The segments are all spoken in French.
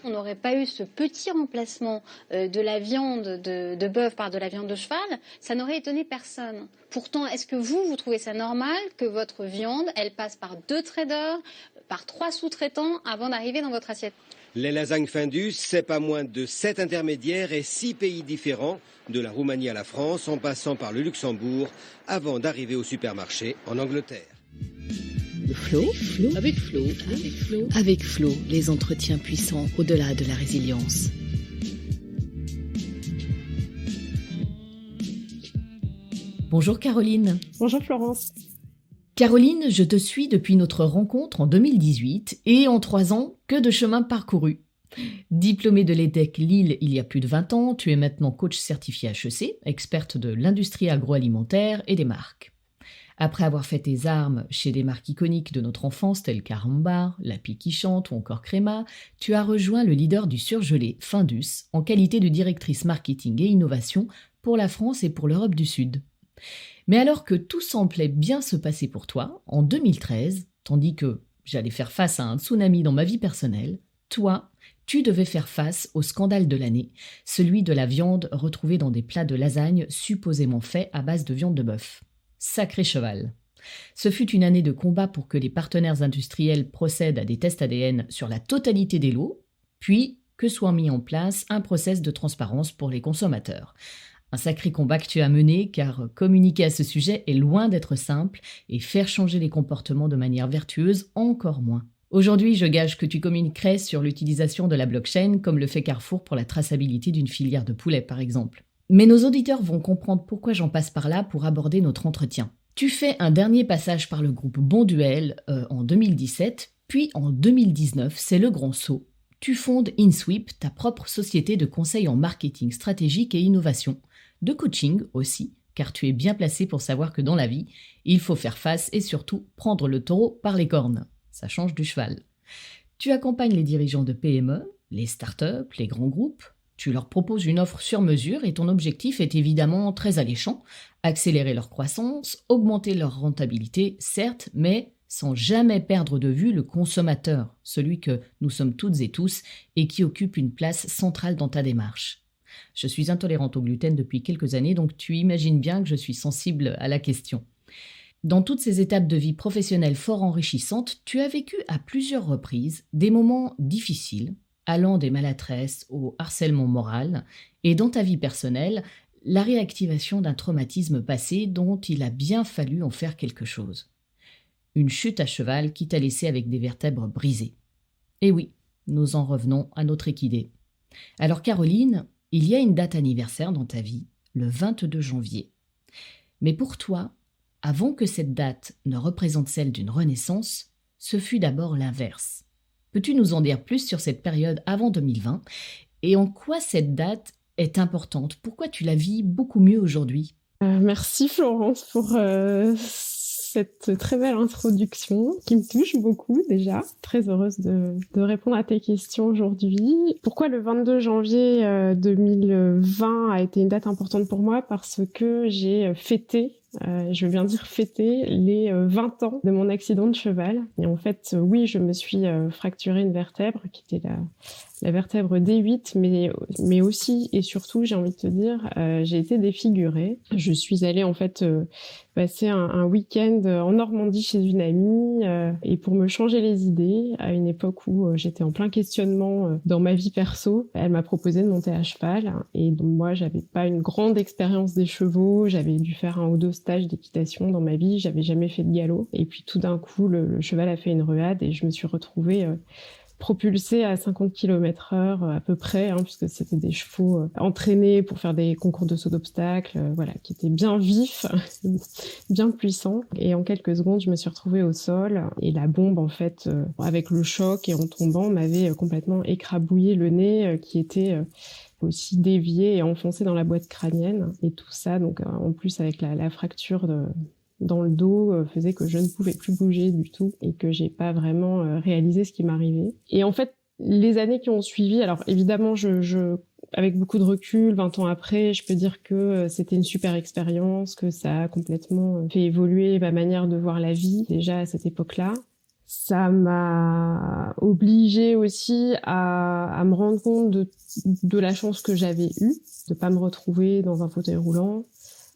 On n'aurait pas eu ce petit remplacement de la viande de bœuf par de la viande de cheval, ça n'aurait étonné personne. Pourtant, est-ce que vous trouvez ça normal que votre viande, elle passe par 2 traders, par 3 sous-traitants avant d'arriver dans votre assiette? Les lasagnes Findus, c'est pas moins de 7 intermédiaires et 6 pays différents, de la Roumanie à la France, en passant par le Luxembourg, avant d'arriver au supermarché en Angleterre. Avec Flo, les entretiens puissants au-delà de la résilience. Bonjour Caroline. Bonjour Florence. Caroline, je te suis depuis notre rencontre en 2018 et en 3 ans, que de chemin parcouru. Diplômée de l'EDEC Lille il y a plus de 20 ans, tu es maintenant coach certifié HEC, experte de l'industrie agroalimentaire et des marques. Après avoir fait tes armes chez des marques iconiques de notre enfance telles Carambar, La Pie qui chante ou encore Créma, tu as rejoint le leader du surgelé, Findus, en qualité de directrice marketing et innovation pour la France et pour l'Europe du Sud. Mais alors que tout semblait bien se passer pour toi, en 2013, tandis que j'allais faire face à un tsunami dans ma vie personnelle, toi, tu devais faire face au scandale de l'année, celui de la viande retrouvée dans des plats de lasagne supposément faits à base de viande de bœuf. Sacré cheval. Ce fut une année de combat pour que les partenaires industriels procèdent à des tests ADN sur la totalité des lots, puis que soit mis en place un process de transparence pour les consommateurs. Un sacré combat que tu as mené, car communiquer à ce sujet est loin d'être simple et faire changer les comportements de manière vertueuse encore moins. Aujourd'hui, je gage que tu communiquerais sur l'utilisation de la blockchain comme le fait Carrefour pour la traçabilité d'une filière de poulet par exemple. Mais nos auditeurs vont comprendre pourquoi j'en passe par là pour aborder notre entretien. Tu fais un dernier passage par le groupe Bonduelle en 2017, puis en 2019, c'est le grand saut. Tu fondes InSweep, ta propre société de conseil en marketing stratégique et innovation, de coaching aussi, car tu es bien placé pour savoir que dans la vie, il faut faire face et surtout prendre le taureau par les cornes. Ça change du cheval. Tu accompagnes les dirigeants de PME, les startups, les grands groupes. Tu leur proposes une offre sur mesure et ton objectif est évidemment très alléchant, accélérer leur croissance, augmenter leur rentabilité, certes, mais sans jamais perdre de vue le consommateur, celui que nous sommes toutes et tous et qui occupe une place centrale dans ta démarche. Je suis intolérante au gluten depuis quelques années, donc tu imagines bien que je suis sensible à la question. Dans toutes ces étapes de vie professionnelle fort enrichissantes, tu as vécu à plusieurs reprises des moments difficiles, allant des maladresses au harcèlement moral, et dans ta vie personnelle, la réactivation d'un traumatisme passé dont il a bien fallu en faire quelque chose. Une chute à cheval qui t'a laissé avec des vertèbres brisées. Et oui, nous en revenons à notre équidé. Alors Caroline, il y a une date anniversaire dans ta vie, le 22 janvier. Mais pour toi, avant que cette date ne représente celle d'une renaissance, ce fut d'abord l'inverse. Peux-tu nous en dire plus sur cette période avant 2020 et en quoi cette date est importante? Pourquoi tu la vis beaucoup mieux aujourd'hui? Merci Florence pour cette très belle introduction qui me touche beaucoup déjà. Très heureuse de répondre à tes questions aujourd'hui. Pourquoi le 22 janvier 2020 a été une date importante pour moi? Parce que j'ai fêté, je veux bien dire fêter, les 20 ans de mon accident de cheval. Et en fait, oui, je me suis fracturé une vertèbre qui était la vertèbre D8, mais aussi et surtout, j'ai envie de te dire, j'ai été défigurée. Je suis allée en fait passer un week-end en Normandie chez une amie et pour me changer les idées, à une époque où j'étais en plein questionnement dans ma vie perso, elle m'a proposé de monter à cheval et donc moi, j'avais pas une grande expérience des chevaux, j'avais dû faire 1 ou 2 stages d'équitation dans ma vie, j'avais jamais fait de galop et puis tout d'un coup, le cheval a fait une ruade et je me suis retrouvée propulsée à 50 km/h à peu près, puisque c'était des chevaux entraînés pour faire des concours de saut d'obstacles, qui étaient bien vifs, bien puissants. Et en quelques secondes, je me suis retrouvée au sol et la bombe, en fait, avec le choc et en tombant, m'avait complètement écrabouillé le nez qui était aussi dévié et enfoncé dans la boîte crânienne. Et tout ça, donc en plus avec la fracture dans le dos faisait que je ne pouvais plus bouger du tout et que j'ai pas vraiment réalisé ce qui m'arrivait. Et en fait, les années qui ont suivi, alors évidemment, avec beaucoup de recul, 20 ans après, je peux dire que c'était une super expérience, que ça a complètement fait évoluer ma manière de voir la vie déjà à cette époque-là. Ça m'a obligée aussi à me rendre compte de la chance que j'avais eue, de pas me retrouver dans un fauteuil roulant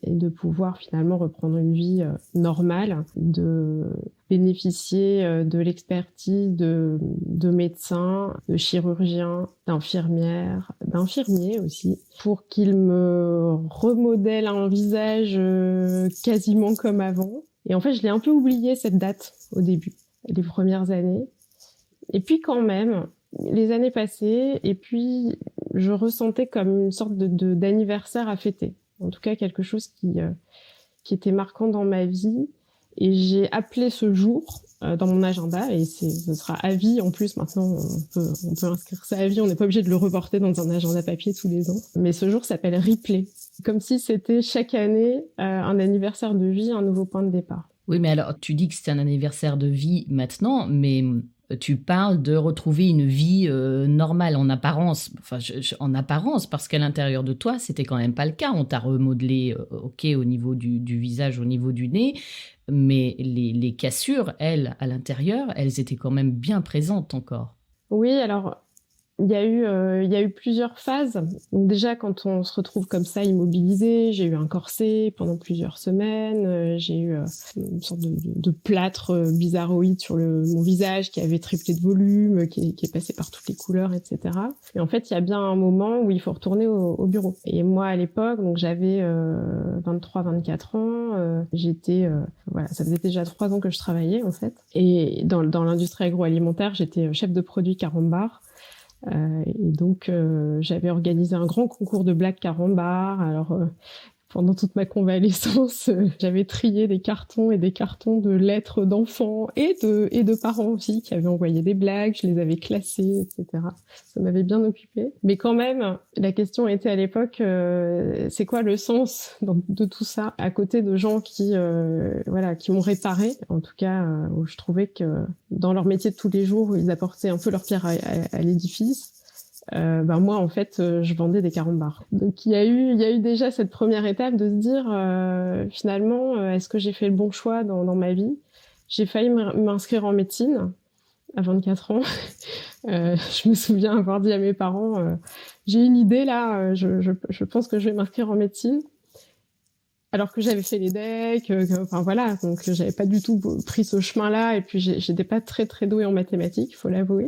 et de pouvoir finalement reprendre une vie normale, de bénéficier de l'expertise de médecins, de chirurgiens, d'infirmières, d'infirmiers aussi, pour qu'ils me remodèlent un visage quasiment comme avant. Et en fait, je l'ai un peu oublié cette date au début, les premières années. Et puis quand même, les années passaient et puis je ressentais comme une sorte d'anniversaire à fêter. En tout cas, quelque chose qui était marquant dans ma vie. Et j'ai appelé ce jour dans mon agenda, et ce sera à vie en plus. Maintenant, on peut inscrire ça à vie, on n'est pas obligé de le reporter dans un agenda papier tous les ans. Mais ce jour s'appelle Replay, comme si c'était chaque année un anniversaire de vie, un nouveau point de départ. Oui, mais alors, tu dis que c'est un anniversaire de vie maintenant, mais tu parles de retrouver une vie normale en apparence. Enfin, en apparence, parce qu'à l'intérieur de toi, c'était quand même pas le cas. On t'a remodelé, ok, au niveau du visage, au niveau du nez, mais les cassures, elles, à l'intérieur, elles étaient quand même bien présentes encore. Oui, alors il y a eu plusieurs phases. Donc déjà, quand on se retrouve comme ça immobilisé, j'ai eu un corset pendant plusieurs semaines. J'ai eu une sorte de plâtre bizarroïde sur mon visage qui avait triplé de volume, qui est passé par toutes les couleurs, etc. Et en fait, il y a bien un moment où il faut retourner au bureau. Et moi, à l'époque, donc j'avais 23-24 ans. Voilà, ça faisait déjà 3 ans que je travaillais en fait. Et dans l'industrie agroalimentaire, j'étais chef de produit carambar. Et donc j'avais organisé un grand concours de blagues carambar. Alors pendant toute ma convalescence, j'avais trié des cartons et des cartons de lettres d'enfants et de parents aussi qui avaient envoyé des blagues. Je les avais classées, etc. Ça m'avait bien occupée. Mais quand même, la question était à l'époque, c'est quoi le sens de tout ça, à côté de gens qui m'ont réparé, en tout cas où je trouvais que dans leur métier de tous les jours, ils apportaient un peu leur pierre à l'édifice. Moi en fait je vendais des carambars. Donc il y a eu déjà cette première étape de se dire finalement est-ce que j'ai fait le bon choix dans ma vie. J'ai failli m'inscrire en médecine à 24 ans. Je me souviens avoir dit à mes parents j'ai une idée là, je pense que je vais m'inscrire en médecine. Alors que j'avais fait les decks, enfin voilà, donc j'avais pas du tout pris ce chemin-là, et puis j'étais pas très très douée en mathématiques, il faut l'avouer.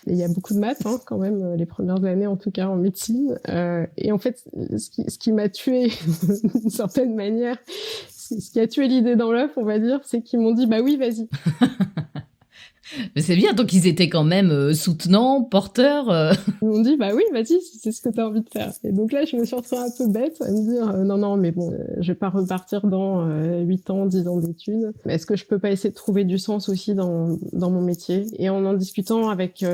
Et il y a beaucoup de maths, quand même, les premières années en tout cas en médecine. Et en fait, ce qui m'a tué d'une certaine manière, ce qui a tué l'idée dans l'œuf, on va dire, c'est qu'ils m'ont dit bah oui, vas-y. Mais c'est bien, donc ils étaient quand même soutenants, porteurs. Ils m'ont dit, bah oui, vas-y, c'est ce que t'as envie de faire. Et donc là, je me suis retrouvée un peu bête à me dire, non, mais bon, je vais pas repartir dans 8 ans, 10 ans d'études. Est-ce que je peux pas essayer de trouver du sens aussi dans mon métier? Et en discutant avec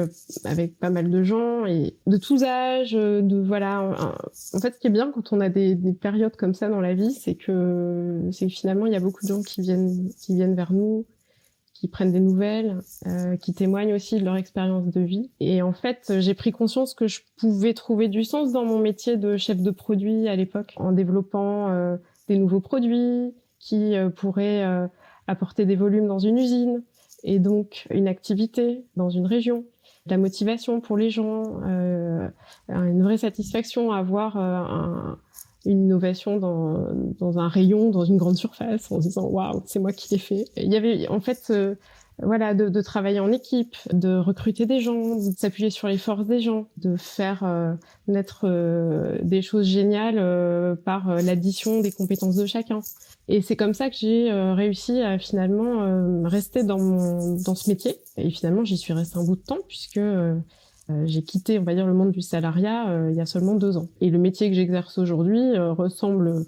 pas mal de gens, et de tous âges, en fait, ce qui est bien quand on a des périodes comme ça dans la vie, c'est que finalement, il y a beaucoup de gens qui viennent vers nous, qui prennent des nouvelles, qui témoignent aussi de leur expérience de vie. Et en fait, j'ai pris conscience que je pouvais trouver du sens dans mon métier de chef de produit à l'époque, en développant des nouveaux produits qui pourraient apporter des volumes dans une usine, et donc une activité dans une région. La motivation pour les gens, une vraie satisfaction à avoir une innovation dans un rayon, dans une grande surface, en se disant waouh, c'est moi qui l'ai fait. Il y avait en fait de travailler en équipe, de recruter des gens, de s'appuyer sur les forces des gens, de faire naître des choses géniales par l'addition des compétences de chacun. Et c'est comme ça que j'ai réussi à finalement rester dans ce métier. Et finalement, j'y suis restée un bout de temps puisque j'ai quitté, on va dire, le monde du salariat il y a seulement 2 ans. Et le métier que j'exerce aujourd'hui ressemble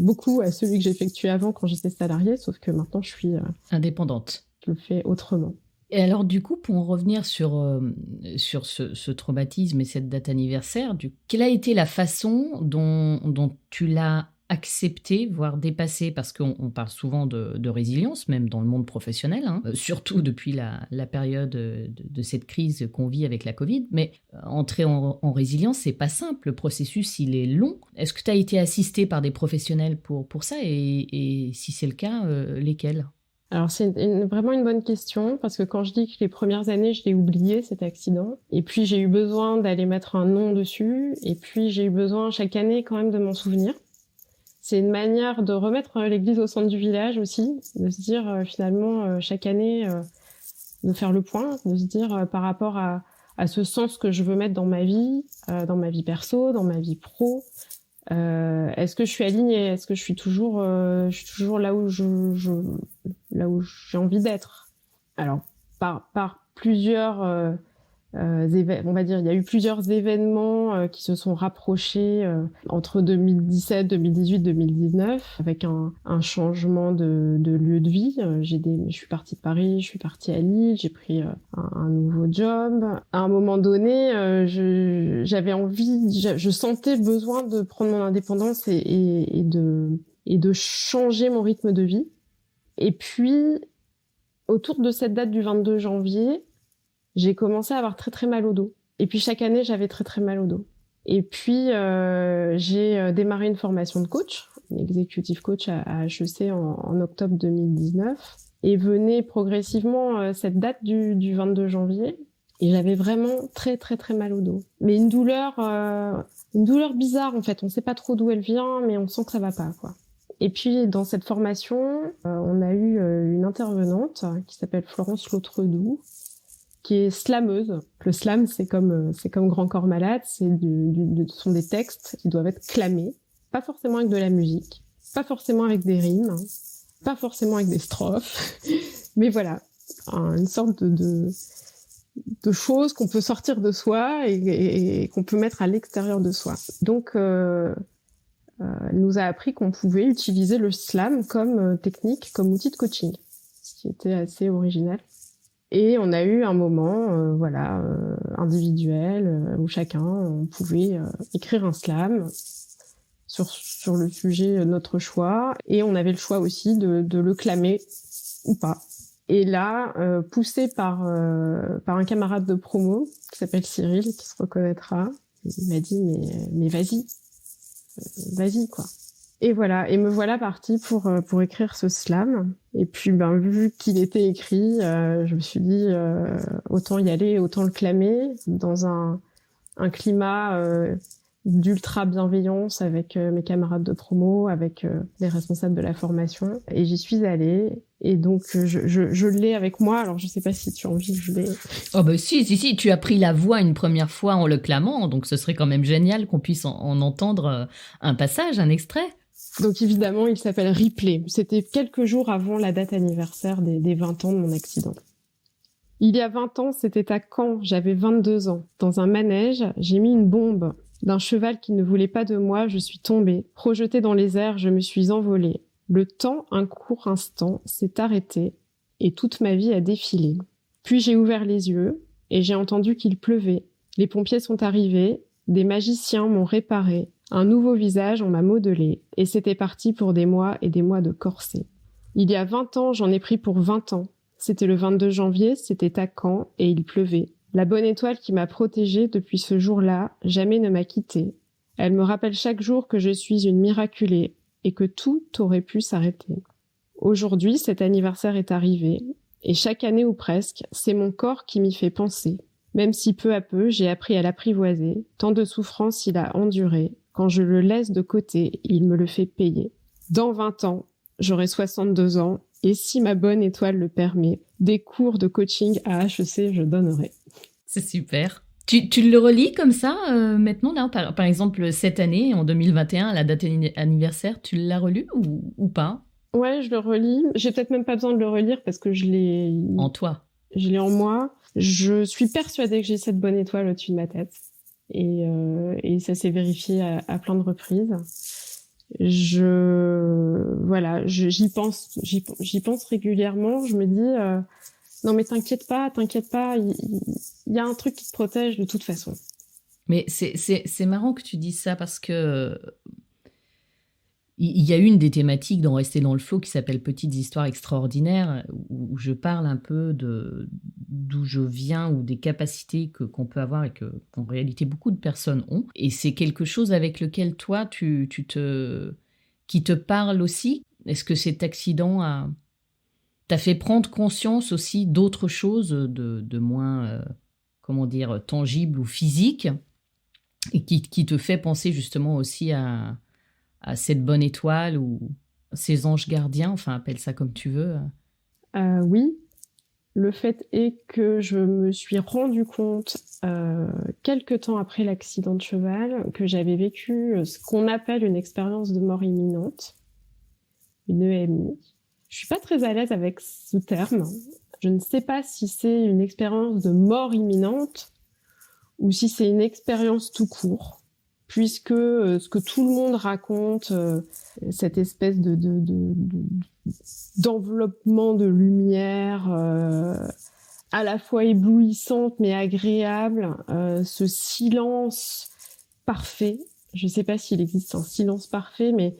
beaucoup à celui que j'effectuais avant quand j'étais salariée, sauf que maintenant je suis indépendante. Je le fais autrement. Et alors du coup, pour en revenir sur ce traumatisme et cette date anniversaire, quelle a été la façon dont tu l'as accepter, voire dépasser, parce qu'on parle souvent de résilience, même dans le monde professionnel, surtout depuis la période de cette crise qu'on vit avec la Covid. Mais entrer en résilience, c'est pas simple. Le processus, il est long. Est-ce que tu as été assisté par des professionnels pour ça et si c'est le cas, lesquels ? Alors c'est vraiment une bonne question parce que quand je dis que les premières années je l'ai oublié cet accident et puis j'ai eu besoin d'aller mettre un nom dessus et puis j'ai eu besoin chaque année quand même de m'en souvenir. C'est une manière de remettre l'église au centre du village aussi, de se dire finalement chaque année de faire le point, de se dire par rapport à ce sens que je veux mettre dans ma vie perso, dans ma vie pro. Est-ce que je suis alignée? Est-ce que je suis toujours là où là où j'ai envie d'être? Alors, par plusieurs on va dire, il y a eu plusieurs événements qui se sont rapprochés entre 2017, 2018, 2019, avec un changement de lieu de vie. Je suis partie de Paris, je suis partie à Lille, j'ai pris un nouveau job. À un moment donné, j'avais envie, je sentais le besoin de prendre mon indépendance et de changer mon rythme de vie. Et puis, autour de cette date du 22 janvier, j'ai commencé à avoir très très mal au dos. Et puis chaque année, j'avais très très mal au dos. Et puis j'ai démarré une formation de coach, une executive coach à HEC en octobre 2019. Et venait progressivement cette date du 22 janvier. Et j'avais vraiment très très très mal au dos. Mais une douleur bizarre en fait. On sait pas trop d'où elle vient, mais on sent que ça va pas, quoi. Et puis dans cette formation, on a eu une intervenante qui s'appelle Florence Lautredoux, qui est slameuse. Le slam, c'est comme Grand Corps Malade, ce sont des textes qui doivent être clamés, pas forcément avec de la musique, pas forcément avec des rimes, pas forcément avec des strophes, mais voilà, une sorte de choses qu'on peut sortir de soi et qu'on peut mettre à l'extérieur de soi. Donc, elle nous a appris qu'on pouvait utiliser le slam comme technique, comme outil de coaching, ce qui était assez original. Et on a eu un moment, individuel, où chacun on pouvait écrire un slam sur le sujet de notre choix, et on avait le choix aussi de le clamer ou pas. Et là, poussé par un camarade de promo qui s'appelle Cyril, qui se reconnaîtra, il m'a dit mais vas-y quoi. Et voilà, et me voilà partie pour écrire ce slam. Et puis, vu qu'il était écrit, je me suis dit, autant y aller, autant le clamer, dans un climat d'ultra bienveillance avec mes camarades de promo, avec les responsables de la formation. Et j'y suis allée. Et donc, je l'ai avec moi. Alors, je sais pas si tu as envie que je l'ai. Oh si, tu as pris la voix une première fois en le clamant, donc ce serait quand même génial qu'on puisse en entendre un passage, un extrait. Donc évidemment, il s'appelle Replay. C'était quelques jours avant la date anniversaire des 20 ans de mon accident. Il y a 20 ans, c'était à Caen, j'avais 22 ans. Dans un manège, j'ai mis une bombe. D'un cheval qui ne voulait pas de moi, je suis tombée. Projetée dans les airs, je me suis envolée. Le temps, un court instant, s'est arrêté et toute ma vie a défilé. Puis j'ai ouvert les yeux et j'ai entendu qu'il pleuvait. Les pompiers sont arrivés, des magiciens m'ont réparé. Un nouveau visage, on m'a modelé, et c'était parti pour des mois et des mois de corset. Il y a 20 ans, j'en ai pris pour 20 ans. C'était le 22 janvier, c'était à Caen, et il pleuvait. La bonne étoile qui m'a protégée depuis ce jour-là, jamais ne m'a quittée. Elle me rappelle chaque jour que je suis une miraculée, et que tout aurait pu s'arrêter. Aujourd'hui, cet anniversaire est arrivé, et chaque année ou presque, c'est mon corps qui m'y fait penser. Même si peu à peu, j'ai appris à l'apprivoiser, tant de souffrances il a enduré. Quand je le laisse de côté, il me le fait payer. Dans 20 ans, j'aurai 62 ans, et si ma bonne étoile le permet, des cours de coaching à HEC, je donnerai. C'est super. Tu le relis comme ça maintenant là, par exemple, cette année, en 2021, à la date anniversaire, tu l'as relu ou pas? Ouais, je le relis. J'ai peut-être même pas besoin de le relire parce que je l'ai... En toi. Je l'ai en moi. Je suis persuadée que j'ai cette bonne étoile au-dessus de ma tête. Et ça s'est vérifié à plein de reprises. J'y pense régulièrement. Je me dis, non mais t'inquiète pas, il y a un truc qui te protège de toute façon. Mais c'est marrant que tu dises ça parce que il y a une des thématiques dans Rester dans le flow qui s'appelle Petites histoires extraordinaires, où je parle un peu d'où je viens ou des capacités qu'on peut avoir et qu'en réalité beaucoup de personnes ont. Et c'est quelque chose avec lequel toi, qui te parle aussi. Est-ce que cet accident t'a fait prendre conscience aussi d'autres choses de moins, tangibles ou physiques, et qui te fait penser justement aussi à cette bonne étoile ou ces anges gardiens, enfin appelle ça comme tu veux. Oui, le fait est que je me suis rendu compte quelque temps après l'accident de cheval que j'avais vécu ce qu'on appelle une expérience de mort imminente, une EMI. Je suis pas très à l'aise avec ce terme. Je ne sais pas si c'est une expérience de mort imminente ou si c'est une expérience tout court, puisque ce que tout le monde raconte, cette espèce d'enveloppement de lumière à la fois éblouissante mais agréable, ce silence parfait. Je ne sais pas s'il existe un silence parfait, mais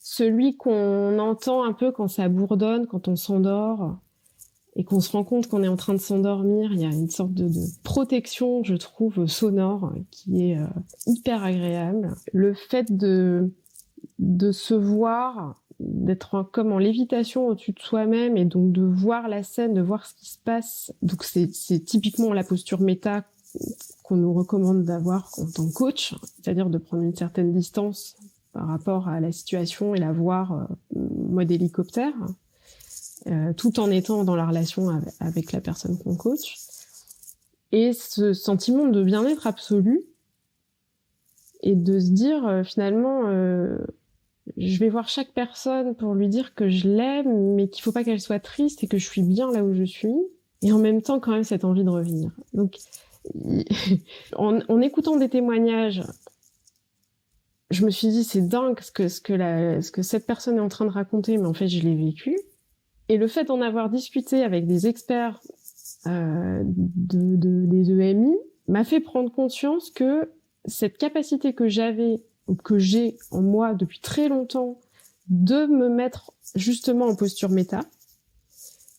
celui qu'on entend un peu quand ça bourdonne, quand on s'endort et qu'on se rend compte qu'on est en train de s'endormir. Il y a une sorte de protection, je trouve, sonore qui est hyper agréable. Le fait de se voir, d'être comme en lévitation au-dessus de soi-même et donc de voir la scène, de voir ce qui se passe. Donc c'est typiquement la posture méta qu'on nous recommande d'avoir en tant que coach, c'est-à-dire de prendre une certaine distance par rapport à la situation et la voir mode hélicoptère, tout en étant dans la relation avec la personne qu'on coach. Et ce sentiment de bien-être absolu et de se dire finalement je vais voir chaque personne pour lui dire que je l'aime mais qu'il faut pas qu'elle soit triste et que je suis bien là où je suis, et en même temps quand même cette envie de revenir. Donc en écoutant des témoignages, je me suis dit c'est dingue ce que cette personne est en train de raconter, mais en fait je l'ai vécu. Et le fait d'en avoir discuté avec des experts des EMI m'a fait prendre conscience que cette capacité que j'ai en moi depuis très longtemps de me mettre justement en posture méta,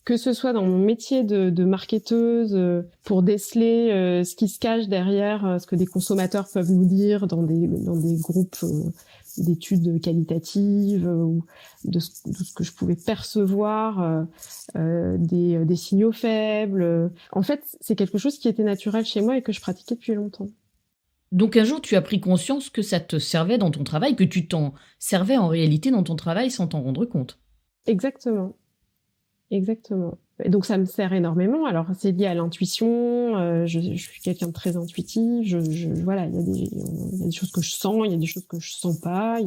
que ce soit dans mon métier de marketeuse, pour déceler ce qui se cache derrière ce que des consommateurs peuvent nous dire dans des groupes d'études qualitatives, ou de ce que je pouvais percevoir, des signaux faibles. En fait, c'est quelque chose qui était naturel chez moi et que je pratiquais depuis longtemps. Donc un jour, tu as pris conscience que ça te servait dans ton travail, que tu t'en servais en réalité dans ton travail sans t'en rendre compte. Exactement. Et donc ça me sert énormément. Alors c'est lié à l'intuition. Je suis quelqu'un de très intuitif. Voilà, il y a des choses que je sens, il y a des choses que je sens pas.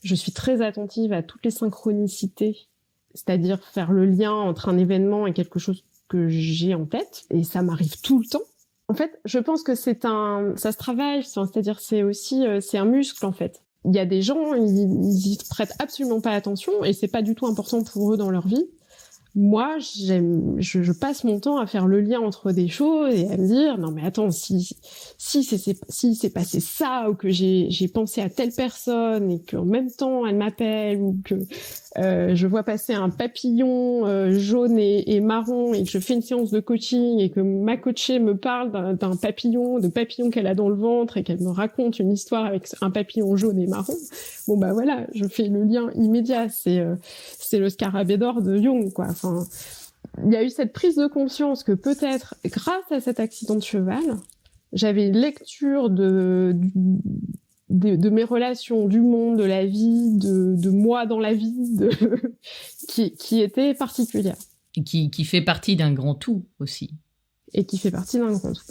Je suis très attentive à toutes les synchronicités, c'est-à-dire faire le lien entre un événement et quelque chose que j'ai en tête. Et ça m'arrive tout le temps. En fait, je pense que ça se travaille. C'est-à-dire c'est un muscle en fait. Il y a des gens, ils y prêtent absolument pas attention et c'est pas du tout important pour eux dans leur vie. Moi, je passe mon temps à faire le lien entre des choses et à me dire non mais attends, si s'est passé ça, ou que j'ai pensé à telle personne et qu'en même temps elle m'appelle, ou que je vois passer un papillon jaune et marron et que je fais une séance de coaching et que ma coachée me parle d'un papillon qu'elle a dans le ventre et qu'elle me raconte une histoire avec un papillon jaune et marron. Bon bah voilà, je fais le lien immédiat. C'est le scarabée d'or de Jung, quoi. Enfin, il y a eu cette prise de conscience que peut-être grâce à cet accident de cheval, j'avais une lecture de mes relations, du monde, de la vie, de moi dans la vie, qui était particulière. Et qui fait partie d'un grand tout aussi. Et qui fait partie d'un grand tout.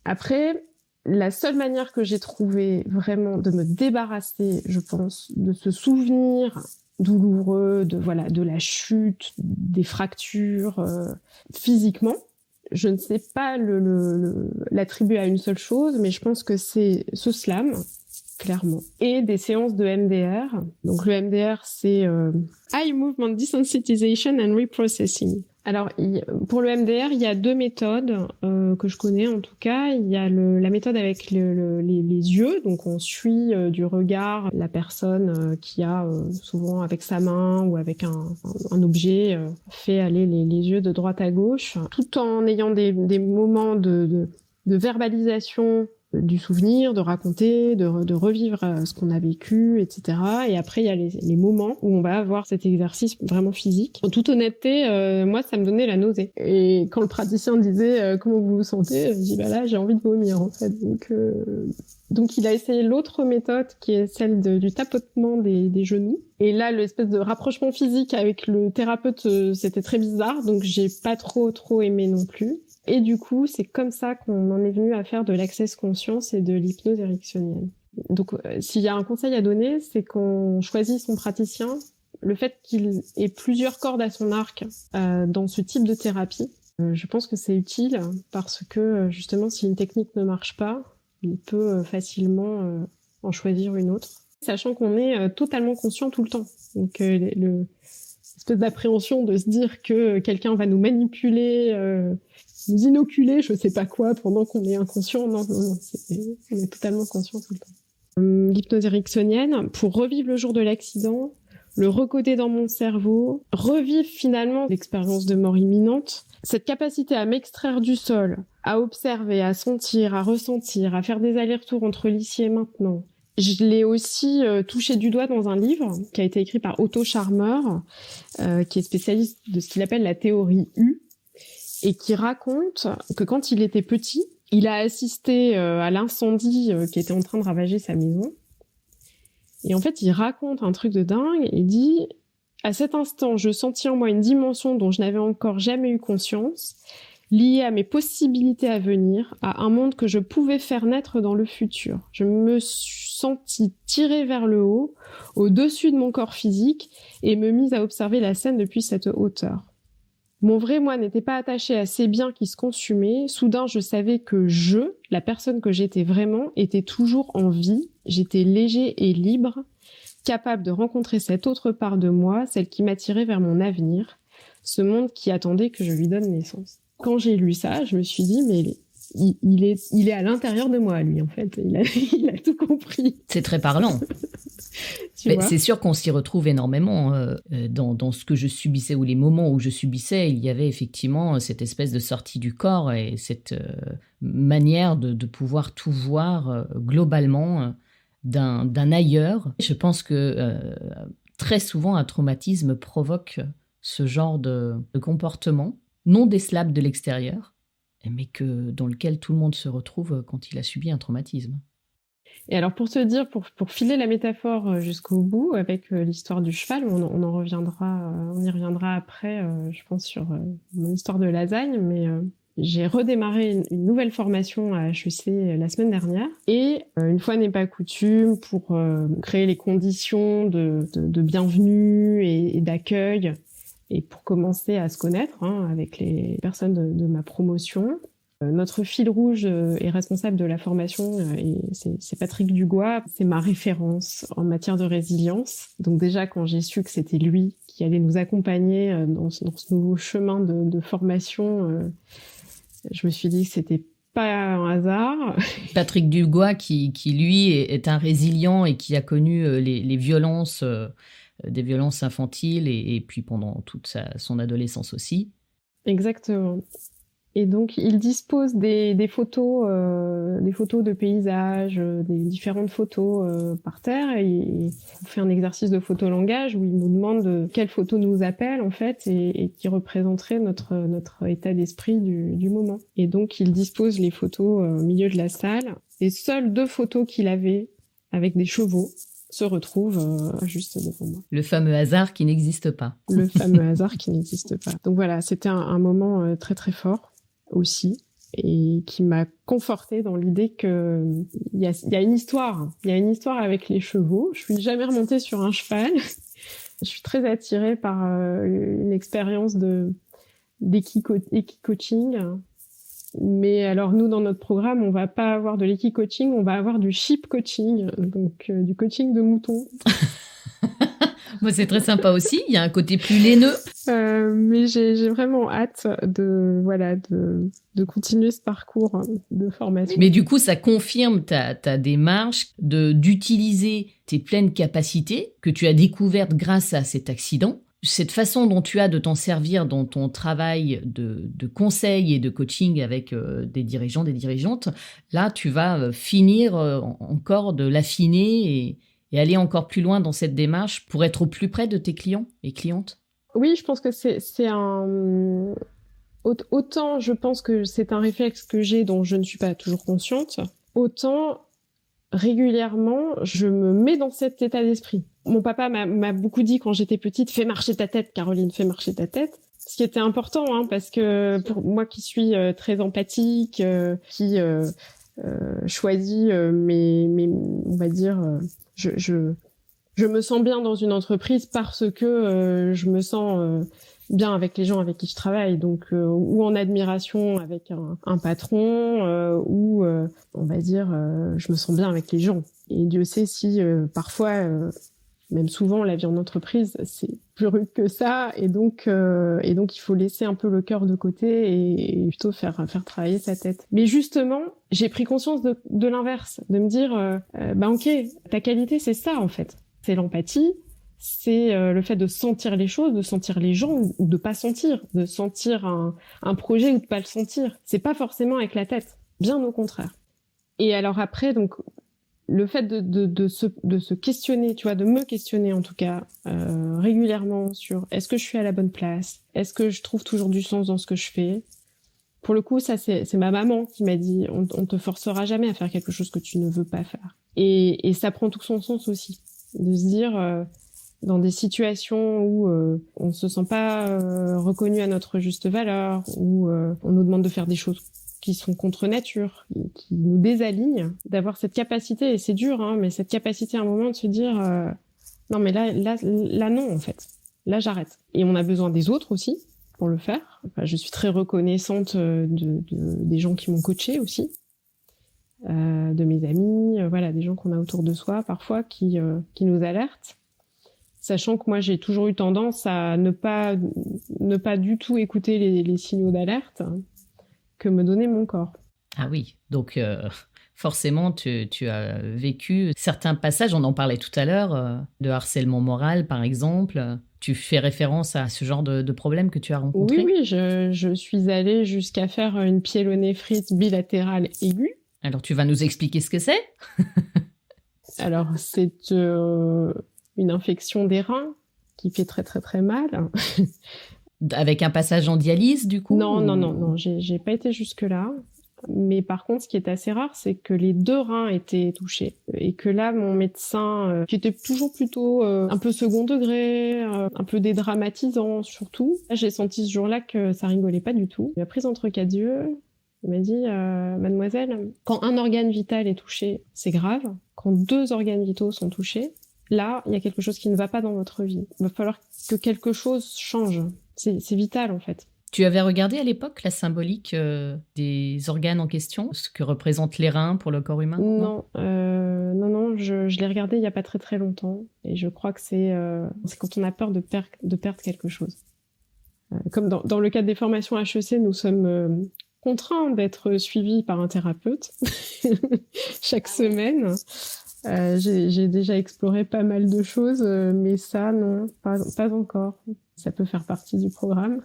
Après, la seule manière que j'ai trouvé vraiment de me débarrasser, je pense, de ce souvenir douloureux, de la chute, des fractures physiquement, je ne sais pas l'attribuer à une seule chose, mais je pense que c'est ce slam, clairement, et des séances de MDR. Donc le MDR, c'est Eye Movement Desensitization and Reprocessing. Alors, pour le MDR, il y a deux méthodes que je connais en tout cas. Il y a la méthode avec les yeux, donc on suit du regard la personne qui a souvent avec sa main ou avec un objet fait aller les yeux de droite à gauche, tout en ayant des moments de verbalisation du souvenir, de raconter, de revivre ce qu'on a vécu, etc. Et après, il y a les moments où on va avoir cet exercice vraiment physique. En toute honnêteté, moi, ça me donnait la nausée. Et quand le praticien disait comment vous vous sentez, je dis bah là, j'ai envie de vomir en fait. Donc il a essayé l'autre méthode qui est celle du tapotement des genoux. Et là, l'espèce de rapprochement physique avec le thérapeute, c'était très bizarre. Donc j'ai pas trop aimé non plus. Et du coup, c'est comme ça qu'on en est venu à faire de l'access conscience et de l'hypnose ericksonienne. Donc, s'il y a un conseil à donner, c'est qu'on choisit son praticien. Le fait qu'il ait plusieurs cordes à son arc dans ce type de thérapie, je pense que c'est utile parce que, justement, si une technique ne marche pas, il peut facilement en choisir une autre. Sachant qu'on est totalement conscient tout le temps. Donc, l'espèce d'appréhension de se dire que quelqu'un va nous manipuler... nous inoculer, je sais pas quoi, pendant qu'on est inconscient. Non, on est totalement conscient tout le temps. L'hypnose ericksonienne, pour revivre le jour de l'accident, le recoder dans mon cerveau, revivre finalement l'expérience de mort imminente, cette capacité à m'extraire du sol, à observer, à sentir, à ressentir, à faire des allers-retours entre l'ici et maintenant. Je l'ai aussi touché du doigt dans un livre qui a été écrit par Otto Scharmer, qui est spécialiste de ce qu'il appelle la théorie U, et qui raconte que quand il était petit, il a assisté à l'incendie qui était en train de ravager sa maison. Et en fait, il raconte un truc de dingue. Il dit « À cet instant, je sentis en moi une dimension dont je n'avais encore jamais eu conscience, liée à mes possibilités à venir, à un monde que je pouvais faire naître dans le futur. Je me sentis tirée vers le haut, au-dessus de mon corps physique, et me mis à observer la scène depuis cette hauteur. Mon vrai moi n'était pas attaché à ces biens qui se consumaient. Soudain, je savais que la personne que j'étais vraiment, était toujours en vie. J'étais léger et libre, capable de rencontrer cette autre part de moi, celle qui m'attirait vers mon avenir, ce monde qui attendait que je lui donne naissance. » Quand j'ai lu ça, je me suis dit, mais il est à l'intérieur de moi, lui, en fait. Il a tout compris. C'est très parlant. C'est sûr qu'on s'y retrouve énormément dans ce que je subissais ou les moments où je subissais. Il y avait effectivement cette espèce de sortie du corps et cette manière de pouvoir tout voir globalement d'un ailleurs. Je pense que très souvent un traumatisme provoque ce genre de comportement non décelable de l'extérieur, mais dans lequel tout le monde se retrouve quand il a subi un traumatisme. Et alors pour te dire, pour filer la métaphore jusqu'au bout, avec l'histoire du cheval, on y reviendra après, je pense, sur mon histoire de lasagne, mais j'ai redémarré une nouvelle formation à HEC la semaine dernière, et une fois n'est pas coutume, pour créer les conditions de bienvenue et d'accueil, et pour commencer à se connaître avec les personnes de ma promotion. Notre fil rouge est responsable de la formation et c'est Patrick Dugois. C'est ma référence en matière de résilience. Donc déjà, quand j'ai su que c'était lui qui allait nous accompagner dans ce nouveau chemin de formation, je me suis dit que c'était pas un hasard. Patrick Dugois qui lui est un résilient et qui a connu les violences, des violences infantiles et puis pendant toute son adolescence aussi. Exactement. Et donc, il dispose des photos de paysages, des différentes photos par terre. Et on fait un exercice de photolangage où il nous demande quelle photo nous appelle, en fait, et qui représenterait notre état d'esprit du moment. Et donc, il dispose les photos au milieu de la salle. Les seules 2 photos qu'il avait avec des chevaux se retrouvent juste devant moi. Le fameux hasard qui n'existe pas. Le fameux hasard qui n'existe pas. Donc voilà, c'était un moment très très fort aussi, et qui m'a confortée dans l'idée que il y a une histoire. Il y a une histoire avec les chevaux. Je suis jamais remontée sur un cheval. Je suis très attirée par une expérience d'équi-coaching. Mais alors nous, dans notre programme, on va pas avoir de l'équi-coaching, on va avoir du sheep coaching, donc du coaching de moutons. Moi, c'est très sympa aussi. Il y a un côté plus laineux. Mais j'ai vraiment hâte de continuer ce parcours de formation. Mais du coup, ça confirme ta démarche d'utiliser tes pleines capacités que tu as découvertes grâce à cet accident cette façon dont tu as de t'en servir dans ton travail de conseil et de coaching avec des dirigeants, des dirigeantes, là, tu vas finir encore de l'affiner et aller encore plus loin dans cette démarche pour être au plus près de tes clients et clientes. Oui, je pense que c'est un... Autant je pense que c'est un réflexe que j'ai dont je ne suis pas toujours consciente, autant régulièrement je me mets dans cet état d'esprit. Mon papa m'a beaucoup dit quand j'étais petite, fais marcher ta tête, Caroline, fais marcher ta tête. Ce qui était important, hein, parce que pour moi qui suis très empathique, qui choisit on va dire, je me sens bien dans une entreprise parce que je me sens bien avec les gens avec qui je travaille, donc ou en admiration avec un patron, ou on va dire je me sens bien avec les gens. Et Dieu sait si parfois, même souvent, la vie en entreprise c'est plus rude que ça, et donc il faut laisser un peu le cœur de côté et plutôt faire travailler sa tête. Mais justement, j'ai pris conscience de l'inverse, de me dire ok, ta qualité c'est ça en fait, c'est l'empathie. C'est le fait de sentir les choses, de sentir les gens ou de pas sentir, de sentir un projet ou de pas le sentir. C'est pas forcément avec la tête, bien au contraire. Et alors après, donc le fait de se questionner, tu vois, de me questionner en tout cas régulièrement sur est-ce que je suis à la bonne place, est-ce que je trouve toujours du sens dans ce que je fais. Pour le coup, ça c'est ma maman qui m'a dit on te forcera jamais à faire quelque chose que tu ne veux pas faire. Et ça prend tout son sens aussi, de se dire dans des situations où on se sent pas reconnu à notre juste valeur, où on nous demande de faire des choses qui sont contre nature, qui nous désalignent, d'avoir cette capacité, et c'est dur, hein, mais cette capacité à un moment de se dire non mais là non en fait, là j'arrête. Et on a besoin des autres aussi pour le faire. Enfin, je suis très reconnaissante des gens qui m'ont coachée aussi, de mes amis, voilà, des gens qu'on a autour de soi parfois qui nous alertent. Sachant que moi, j'ai toujours eu tendance à ne pas du tout écouter les signaux d'alerte que me donnait mon corps. Ah oui, donc forcément, tu as vécu certains passages, on en parlait tout à l'heure, de harcèlement moral, par exemple. Tu fais référence à ce genre de problème que tu as rencontré? Oui, je suis allée jusqu'à faire une pyélonéphrite bilatérale aiguë. Alors, tu vas nous expliquer ce que c'est? Alors, c'est une infection des reins qui fait très très très mal. Avec un passage en dialyse, du coup? Non, j'ai pas été jusque-là. Mais par contre, ce qui est assez rare, c'est que les 2 reins étaient touchés. Et que là, mon médecin, qui était toujours plutôt un peu second degré, un peu dédramatisant surtout, là, j'ai senti ce jour-là que ça rigolait pas du tout. Il m'a prise entre 4 yeux. Il m'a dit, mademoiselle, quand un organe vital est touché, c'est grave. Quand 2 organes vitaux sont touchés, là, il y a quelque chose qui ne va pas dans votre vie. Il va falloir que quelque chose change. C'est vital, en fait. Tu avais regardé à l'époque la symbolique des organes en question, ce que représentent les reins pour le corps humain? Non, je l'ai regardé il n'y a pas très très longtemps. Et je crois que c'est quand on a peur de perdre quelque chose. Comme dans le cadre des formations HEC, nous sommes contraints d'être suivis par un thérapeute chaque semaine. J'ai déjà exploré pas mal de choses, mais ça, non, pas encore. Ça peut faire partie du programme.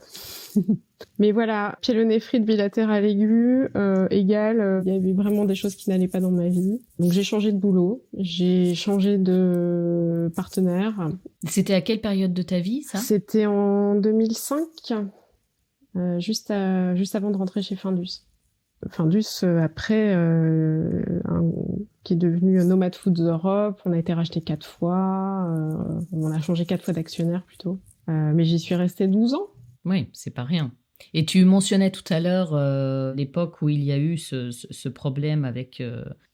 Mais voilà, pyélonéphrite bilatérale aiguë égale, il y avait vraiment des choses qui n'allaient pas dans ma vie. Donc j'ai changé de boulot, j'ai changé de partenaire. C'était à quelle période de ta vie, ça? C'était en 2005, juste avant de rentrer chez Findus. Findus, après, qui est devenu Nomad Foods Europe, on a été racheté 4 fois, on a changé 4 fois d'actionnaire plutôt. Mais j'y suis restée 12 ans. Oui, c'est pas rien. Et tu mentionnais tout à l'heure l'époque où il y a eu ce problème avec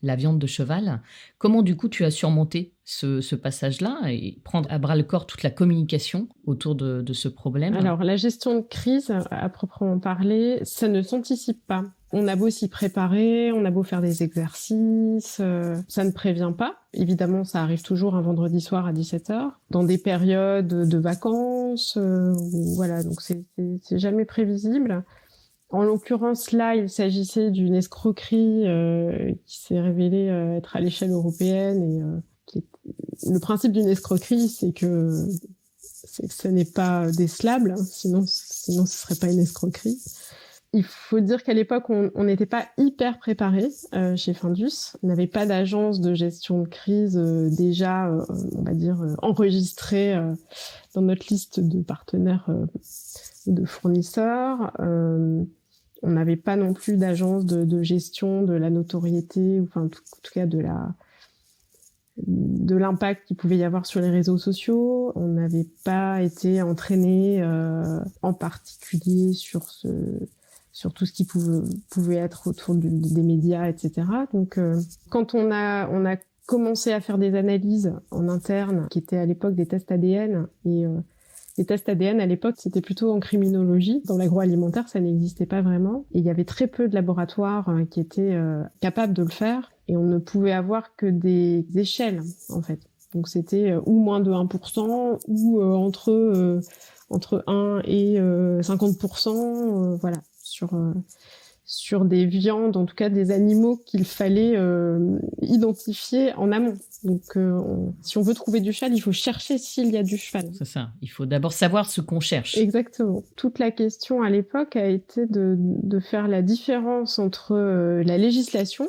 la viande de cheval. Comment du coup tu as surmonté ce passage-là et prendre à bras le corps toute la communication autour de ce problème? Alors la gestion de crise, à proprement parler, ça ne s'anticipe pas. On a beau s'y préparer, on a beau faire des exercices, ça ne prévient pas. Évidemment, ça arrive toujours un vendredi soir à 17h, dans des périodes de vacances, voilà, donc c'est jamais prévisible. En l'occurrence, là, il s'agissait d'une escroquerie qui s'est révélée être à l'échelle européenne. Et le principe d'une escroquerie, c'est c'est que ce n'est pas décelable, hein, sinon ce serait pas une escroquerie. Il faut dire qu'à l'époque, on n'était pas hyper préparé chez Findus. On n'avait pas d'agence de gestion de crise déjà, on va dire, enregistrée dans notre liste de partenaires ou de fournisseurs. On n'avait pas non plus d'agence de gestion de la notoriété, enfin, en tout cas de l'impact qu'il pouvait y avoir sur les réseaux sociaux. On n'avait pas été entraîné en particulier sur tout ce qui pouvait être autour des médias, etc. Donc, quand on a commencé à faire des analyses en interne, qui étaient à l'époque des tests ADN, et les tests ADN à l'époque, c'était plutôt en criminologie. Dans l'agroalimentaire, ça n'existait pas vraiment. Et il y avait très peu de laboratoires qui étaient capables de le faire. Et on ne pouvait avoir que des échelles, en fait. Donc, c'était ou moins de 1%, ou entre 1 et 50%, voilà, sur des viandes, en tout cas des animaux qu'il fallait identifier en amont. Donc, si on veut trouver du cheval, il faut chercher s'il y a du cheval. C'est ça. Il faut d'abord savoir ce qu'on cherche. Exactement. Toute la question à l'époque a été de faire la différence entre la législation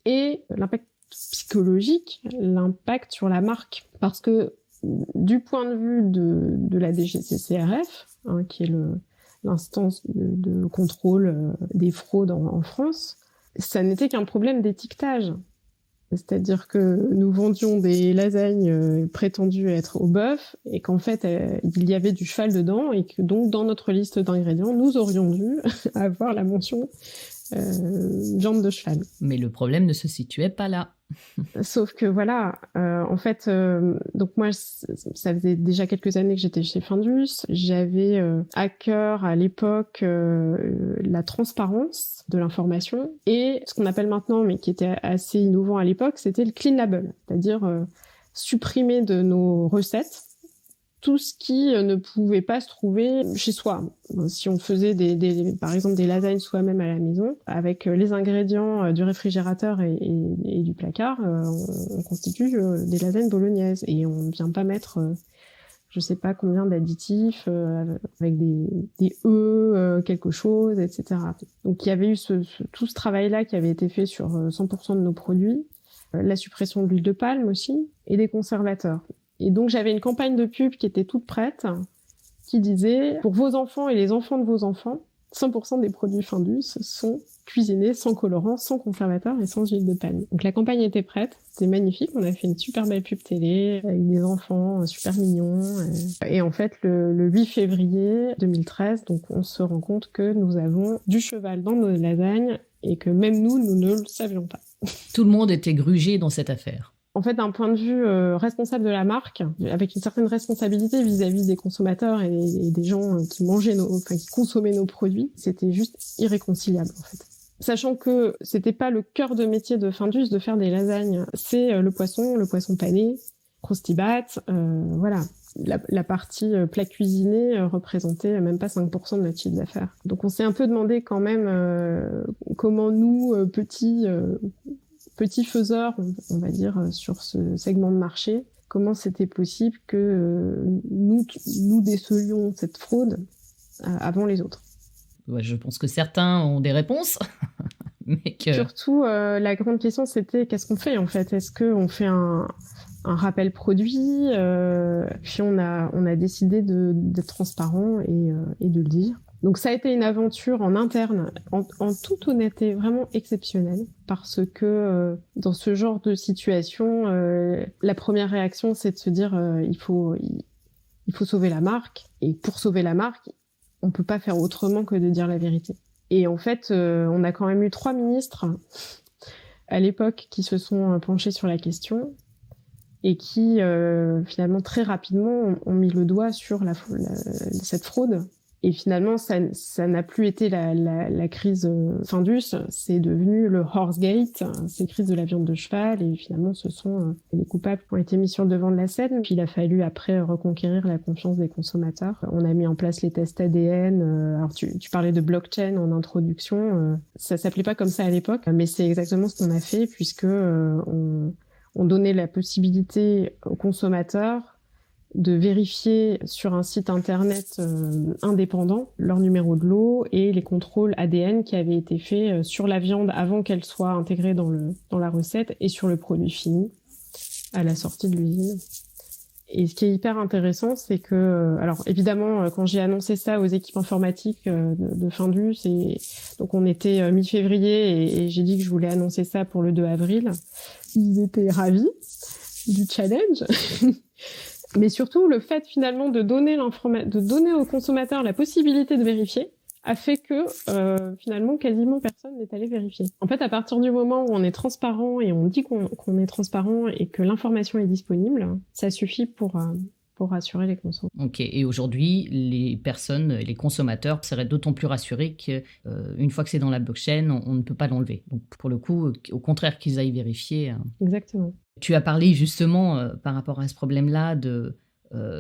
et l'impact psychologique, l'impact sur la marque. Parce que du point de vue de la DGCCRF, hein, qui est l'instance de contrôle des fraudes en France, ça n'était qu'un problème d'étiquetage. C'est-à-dire que nous vendions des lasagnes prétendues être au bœuf et qu'en fait, il y avait du cheval dedans et que donc, dans notre liste d'ingrédients, nous aurions dû avoir la mention viande de cheval. Mais le problème ne se situait pas là. Sauf que voilà, en fait, donc moi, ça faisait déjà quelques années que j'étais chez Findus. J'avais à cœur à l'époque la transparence de l'information et ce qu'on appelle maintenant, mais qui était assez innovant à l'époque, c'était le clean label, c'est-à-dire supprimer de nos recettes tout ce qui ne pouvait pas se trouver chez soi. Si on faisait par exemple des lasagnes soi-même à la maison, avec les ingrédients du réfrigérateur et du placard, on constitue des lasagnes bolognaises. Et on ne vient pas mettre, je sais pas combien d'additifs, avec des œufs, quelque chose, etc. Donc il y avait eu tout ce travail-là qui avait été fait sur 100% de nos produits, la suppression de l'huile de palme aussi, et des conservateurs. Et donc, j'avais une campagne de pub qui était toute prête, qui disait « Pour vos enfants et les enfants de vos enfants, 100% des produits Findus sont cuisinés sans colorant, sans conservateur et sans huile de palme. » Donc, la campagne était prête, c'était magnifique. On a fait une super belle pub télé avec des enfants super mignons. Et en fait, le 8 février 2013, donc, on se rend compte que nous avons du cheval dans nos lasagnes et que même nous ne le savions pas. Tout le monde était grugé dans cette affaire. En fait, d'un point de vue responsable de la marque, avec une certaine responsabilité vis-à-vis des consommateurs et des gens qui consommaient nos produits, c'était juste irréconciliable, en fait. Sachant que c'était pas le cœur de métier de Findus de faire des lasagnes, c'est le poisson pané, croustibat, voilà. La partie plat cuisiné représentait même pas 5% de notre chiffre d'affaires. Donc on s'est un peu demandé quand même comment nous, petits faiseurs, on va dire, sur ce segment de marché, comment c'était possible que nous décelions cette fraude avant les autres. Ouais, je pense que certains ont des réponses. Mais que... Surtout, la grande question, c'était qu'est-ce qu'on fait en fait ? Est-ce qu'on fait un rappel produit puis on a décidé d'être transparent et de le dire. Donc ça a été une aventure en interne, en toute honnêteté, vraiment exceptionnelle, parce que dans ce genre de situation, la première réaction, c'est de se dire il faut sauver la marque, et pour sauver la marque, on peut pas faire autrement que de dire la vérité. Et en fait, on a quand même eu 3 ministres à l'époque qui se sont penchés sur la question et qui finalement très rapidement ont mis le doigt sur cette fraude. Et finalement, ça n'a plus été la crise Findus, c'est devenu le Horsegate, c'est la crise de la viande de cheval, et finalement, ce sont les coupables qui ont été mis sur le devant de la scène. Puis il a fallu après reconquérir la confiance des consommateurs. On a mis en place les tests ADN. Alors tu parlais de blockchain en introduction, ça s'appelait pas comme ça à l'époque, mais c'est exactement ce qu'on a fait, puisque on donnait la possibilité aux consommateurs de vérifier sur un site internet indépendant leur numéro de lot et les contrôles ADN qui avaient été faits sur la viande avant qu'elle soit intégrée dans la recette et sur le produit fini à la sortie de l'usine. Et ce qui est hyper intéressant, c'est que, alors évidemment, quand j'ai annoncé ça aux équipes informatiques de Findus, donc on était mi-février et j'ai dit que je voulais annoncer ça pour le 2 avril. Ils étaient ravis du challenge. Mais surtout, le fait finalement de donner aux consommateurs la possibilité de vérifier a fait que finalement quasiment personne n'est allé vérifier. En fait, à partir du moment où on est transparent et on dit qu'on est transparent et que l'information est disponible, ça suffit pour rassurer les consommateurs. Ok, et aujourd'hui, les consommateurs seraient d'autant plus rassurés qu'une fois que c'est dans la blockchain, on ne peut pas l'enlever. Donc pour le coup, au contraire qu'ils aillent vérifier. Exactement. Tu as parlé justement par rapport à ce problème-là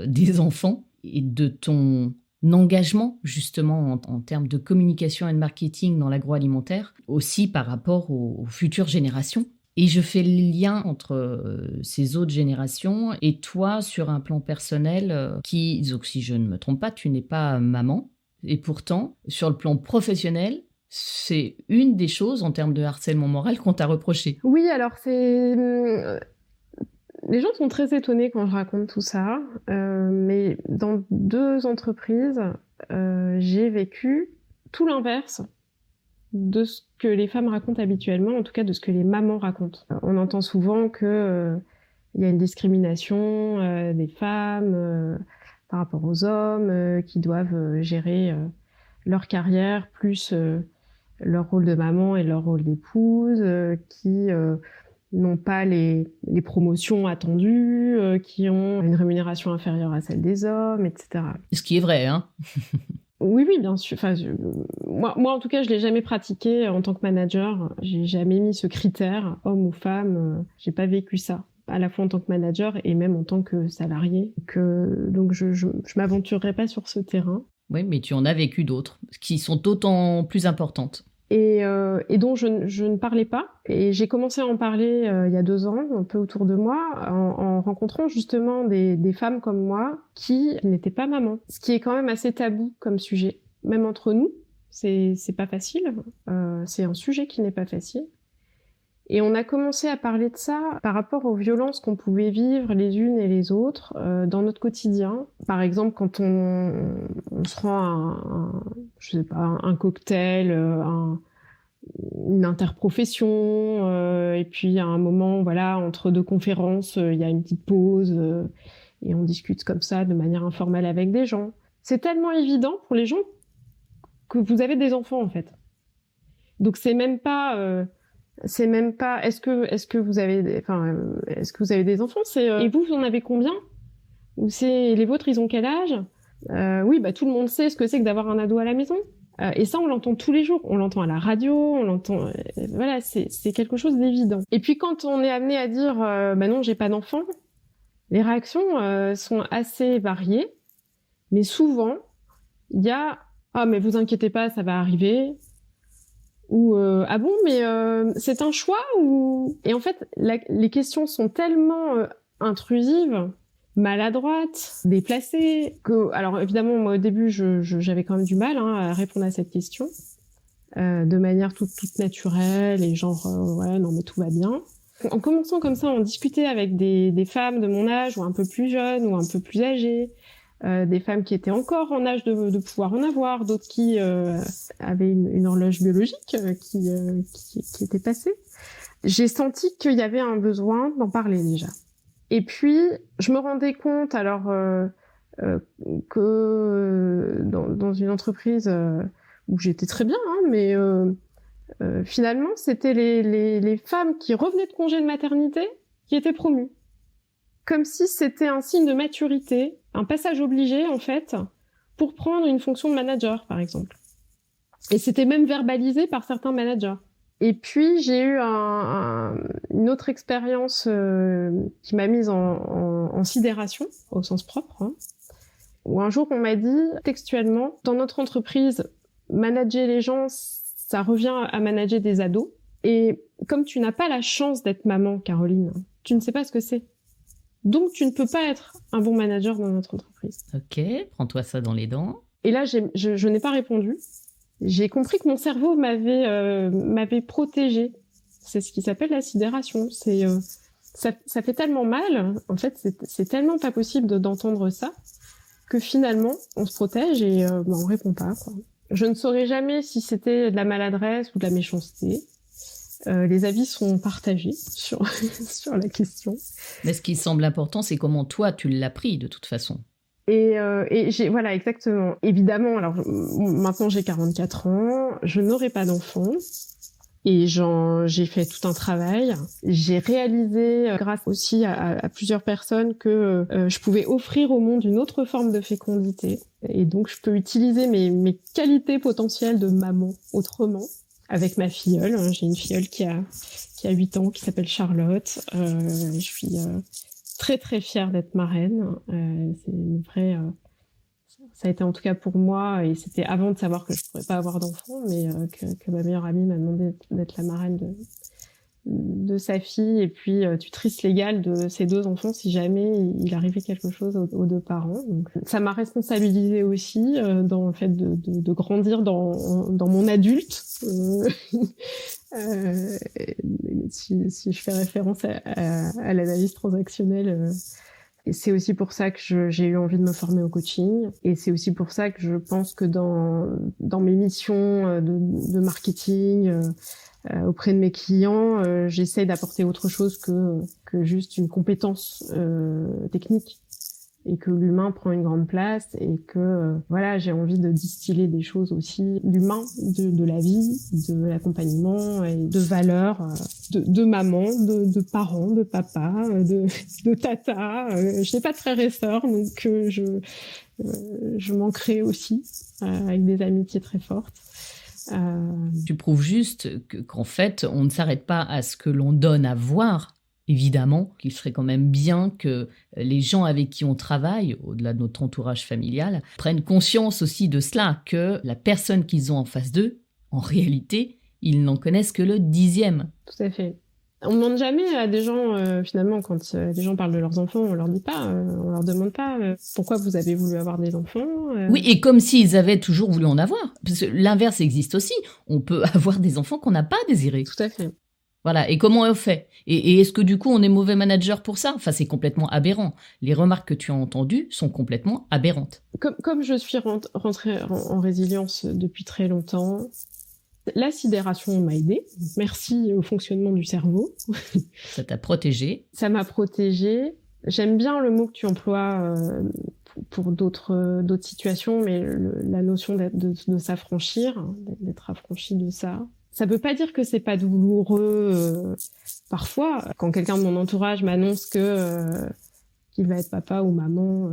des enfants et de ton engagement justement en termes de communication et de marketing dans l'agroalimentaire, aussi par rapport aux futures générations. Et je fais le lien entre ces autres générations et toi sur un plan personnel donc si je ne me trompe pas, tu n'es pas maman. Et pourtant, sur le plan professionnel, c'est une des choses en termes de harcèlement moral qu'on t'a reproché. Oui, alors les gens sont très étonnés quand je raconte tout ça, mais dans 2 entreprises, j'ai vécu tout l'inverse de ce que les femmes racontent habituellement, en tout cas de ce que les mamans racontent. On entend souvent que il y a une discrimination des femmes par rapport aux hommes qui doivent gérer leur carrière plus leur rôle de maman et leur rôle d'épouse, qui n'ont pas les promotions attendues, qui ont une rémunération inférieure à celle des hommes, etc. Ce qui est vrai, hein. Oui, bien sûr. Enfin, moi, en tout cas, je l'ai jamais pratiqué en tant que manager. J'ai jamais mis ce critère, homme ou femme. J'ai pas vécu ça, à la fois en tant que manager et même en tant que salarié. Donc, je m'aventurerai pas sur ce terrain. Oui, mais tu en as vécu d'autres, qui sont d'autant plus importantes. Et dont je ne parlais pas. Et j'ai commencé à en parler il y a 2 ans, un peu autour de moi, en rencontrant justement des femmes comme moi qui n'étaient pas mamans. Ce qui est quand même assez tabou comme sujet. Même entre nous, c'est pas facile. C'est un sujet qui n'est pas facile. Et on a commencé à parler de ça par rapport aux violences qu'on pouvait vivre les unes et les autres dans notre quotidien. Par exemple, quand on se rend à un cocktail, une interprofession, et puis à un moment, voilà, entre 2 conférences, il y a une petite pause et on discute comme ça de manière informelle avec des gens. C'est tellement évident pour les gens que vous avez des enfants en fait. Donc c'est même pas est-ce que vous avez des enfants, c'est et vous en avez combien, ou c'est les vôtres, ils ont quel âge? Oui, bah tout le monde sait ce que c'est que d'avoir un ado à la maison, et ça on l'entend tous les jours, on l'entend à la radio, on l'entend, voilà, c'est quelque chose d'évident. Et puis quand on est amené à dire bah non, j'ai pas d'enfant, les réactions sont assez variées, mais souvent il y a ah mais vous inquiétez pas, ça va arriver. Ou ah bon, mais c'est un choix ou... Et en fait, les questions sont tellement intrusives, maladroites, déplacées, que... Alors évidemment, moi au début, j'avais quand même du mal à répondre à cette question de manière toute naturelle et genre ouais, non mais tout va bien. En commençant comme ça, on discutait avec des femmes de mon âge ou un peu plus jeunes ou un peu plus âgées, des femmes qui étaient encore en âge de pouvoir en avoir, d'autres qui avaient une horloge biologique qui était passée. J'ai senti qu'il y avait un besoin d'en parler déjà. Et puis, je me rendais compte alors que dans une entreprise où j'étais très bien, hein, mais finalement, c'était les femmes qui revenaient de congé de maternité qui étaient promues. Comme si c'était un signe de maturité, un passage obligé, en fait, pour prendre une fonction de manager, par exemple. Et c'était même verbalisé par certains managers. Et puis, j'ai eu une autre expérience qui m'a mise en sidération, au sens propre, hein, où un jour, on m'a dit, textuellement, dans notre entreprise, manager les gens, ça revient à manager des ados. Et comme tu n'as pas la chance d'être maman, Caroline, tu ne sais pas ce que c'est. Donc, tu ne peux pas être un bon manager dans notre entreprise. Ok, prends-toi ça dans les dents. Et là, je n'ai pas répondu. J'ai compris que mon cerveau m'avait protégée. C'est ce qui s'appelle la sidération. Ça fait tellement mal. En fait, c'est tellement pas possible d'entendre ça que finalement, on se protège et on répond pas, quoi. Je ne saurais jamais si c'était de la maladresse ou de la méchanceté. Les avis sont partagés sur la question. Mais ce qui semble important, c'est comment toi, tu l'as pris de toute façon. Et voilà, exactement. Évidemment, alors maintenant j'ai 44 ans, je n'aurai pas d'enfant. Et j'ai fait tout un travail. J'ai réalisé, grâce aussi à plusieurs personnes, que je pouvais offrir au monde une autre forme de fécondité. Et donc, je peux utiliser mes qualités potentielles de maman autrement avec ma filleule. J'ai une filleule qui a 8 ans, qui s'appelle Charlotte. Je suis très, très fière d'être marraine. C'est une vraie... Ça a été en tout cas pour moi, et c'était avant de savoir que je pourrais pas avoir d'enfant, mais que ma meilleure amie m'a demandé d'être la marraine de sa fille, et puis tutrice légale de ses 2 enfants si jamais il arrivait quelque chose aux 2 parents. Donc, ça m'a responsabilisée aussi dans le fait de grandir dans mon adulte. Si je fais référence à l'analyse transactionnelle, et c'est aussi pour ça que j'ai eu envie de me former au coaching. Et c'est aussi pour ça que je pense que dans mes missions de marketing auprès de mes clients, j'essaie d'apporter autre chose que juste une compétence technique. Et que l'humain prend une grande place, et que voilà, j'ai envie de distiller des choses aussi d'humain, de la vie, de l'accompagnement et de valeurs de maman, de parents, de papa, de tata. Je n'ai pas de frères et sœurs, donc je m'en crée aussi avec des amitiés très fortes. Tu prouves juste qu'en fait, on ne s'arrête pas à ce que l'on donne à voir. Évidemment qu'il serait quand même bien que les gens avec qui on travaille, au-delà de notre entourage familial, prennent conscience aussi de cela, que la personne qu'ils ont en face d'eux, en réalité, ils n'en connaissent que le 10e. Tout à fait. On ne demande jamais à des gens, finalement, quand les gens parlent de leurs enfants, on leur dit pas, on leur demande pas pourquoi vous avez voulu avoir des enfants. Oui, et comme s'ils avaient toujours voulu en avoir. Parce que l'inverse existe aussi. On peut avoir des enfants qu'on n'a pas désirés. Tout à fait. Voilà, et comment on fait ? Et est-ce que du coup on est mauvais manager pour ça ? Enfin, c'est complètement aberrant. Les remarques que tu as entendues sont complètement aberrantes. Comme je suis rentrée en résilience depuis très longtemps, la sidération m'a aidée. Merci au fonctionnement du cerveau. Ça t'a protégée. Ça m'a protégée. J'aime bien le mot que tu emploies pour d'autres situations, mais la notion de s'affranchir, d'être affranchi de ça. Ça veut pas dire que c'est pas douloureux. Parfois, quand quelqu'un de mon entourage m'annonce qu'il va être papa ou maman,